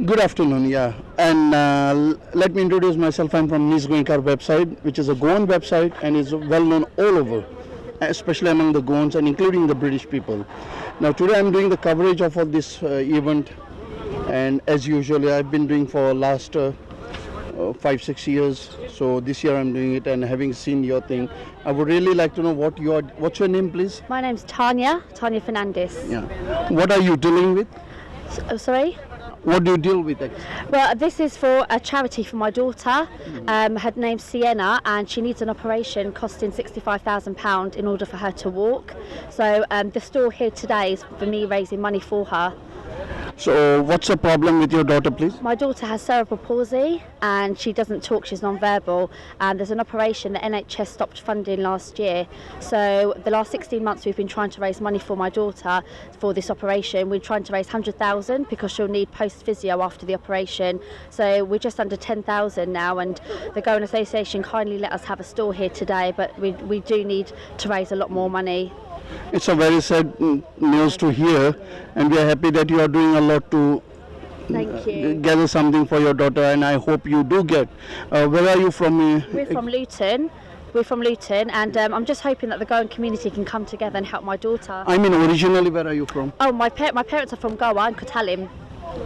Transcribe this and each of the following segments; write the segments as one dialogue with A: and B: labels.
A: Good afternoon, yeah. And let me introduce myself. I'm from Nis Goenka website, which is a Goan website and is well known all over, especially among the Goans and including the British people. Now today I'm doing the coverage of all this event, and as usually I've been doing for last 5-6 years. So this year I'm doing it, and having seen your thing, I would really like to know what's your name, please?
B: My name's Tanya Fernandes.
A: Yeah. What are you dealing with?
B: Sorry?
A: What do you deal with?
B: Well, this is for a charity for my daughter. Her name's Sienna, and she needs an operation costing £65,000 in order for her to walk. So the store here today is for me raising money for her.
A: So what's the problem with your daughter, please?
B: My daughter has cerebral palsy and she doesn't talk, she's non-verbal, and there's an operation that NHS stopped funding last year. So the last 16 months we've been trying to raise money for my daughter for this operation. We're trying to raise 100,000 because she'll need post-physio after the operation. So we're just under 10,000 now, and the Goan Association kindly let us have a store here today, but we do need to raise a lot more money.
A: It's a very sad news to hear, and we are happy that you are doing a lot to gather something for your daughter, and I hope you do get. Where are you from?
B: We're from Luton. We're from Luton, and I'm just hoping that the Goan community can come together and help my daughter.
A: I mean, originally, where are you from?
B: Oh, my parents are from Goa and Kotalim.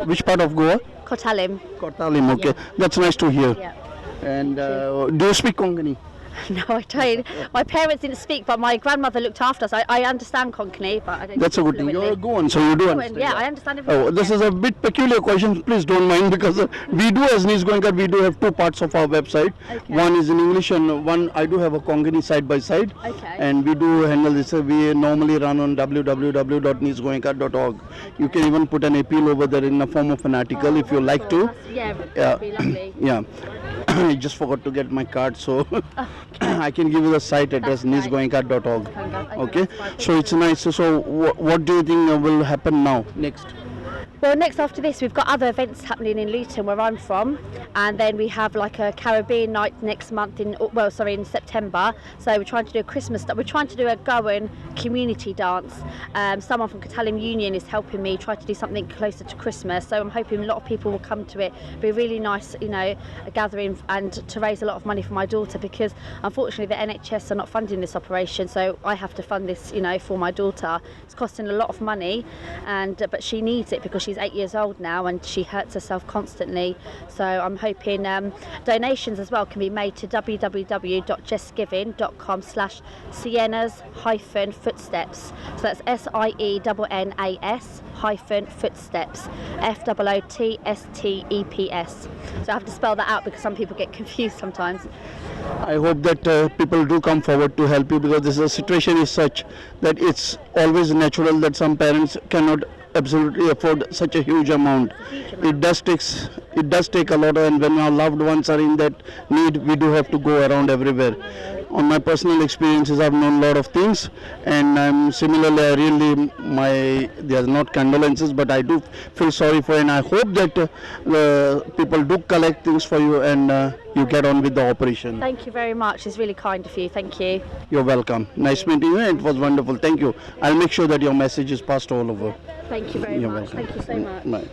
A: Which part of Goa?
B: Kotalim.
A: Kotalim, okay. Yeah. That's nice to hear.
B: Yeah.
A: And do you speak Konkani?
B: No, I don't. My parents didn't speak, but my grandmother looked after us. I understand Konkani, but I don't.
A: That's a good thing. You're a Goan, so you do understand.
B: Yeah, I understand everything.
A: Oh, this is a bit peculiar question. Please don't mind, because we do, as Nis Goenka, we do have two parts of our website. Okay. One is in English, and one I do have a Konkani side by side. Okay. And we do handle this. We normally run on www.nisgoenka.org. Okay. You can even put an appeal over there in the form of an article if you like to.
B: Yeah, that'd be lovely.
A: Yeah. I just forgot to get my card, so I can give you the site address, nisgoenka.org. Okay, so it's nice. So what do you think will happen now, next?
B: Well, next after this, we've got other events happening in Luton, where I'm from, and then we have like a Caribbean night next month in September. So we're trying to do a Christmas. We're trying to do a Goan community dance. Someone from Kotalim Union is helping me try to do something closer to Christmas. So I'm hoping a lot of people will come to it. It'll be a really nice, a gathering, and to raise a lot of money for my daughter, because unfortunately the NHS are not funding this operation. So I have to fund this, for my daughter. It's costing a lot of money, but she needs it because she's 8 years old now and she hurts herself constantly. So I'm hoping donations as well can be made to www.justgiving.com/Siennas-footsteps. So that's SIENNAS-footsteps, FOOTSTEPS. So I have to spell that out because some people get confused sometimes.
A: I hope that people do come forward to help you, because this situation is such that it's always natural that some parents cannot absolutely afford such a huge amount. It does take a lot, and when our loved ones are in that need, we do have to go around everywhere. On my personal experiences, I've known a lot of things, and I'm similarly, there's not condolences, but I do feel sorry for you, and I hope that people do collect things for you, and you get on with the operation.
B: Thank you very much. It's really kind of you. Thank you.
A: You're welcome. Nice meeting you. It was wonderful. Thank you. I'll make sure that your message is passed all over.
B: Thank you very much. Welcome. Thank you so much.
A: Bye.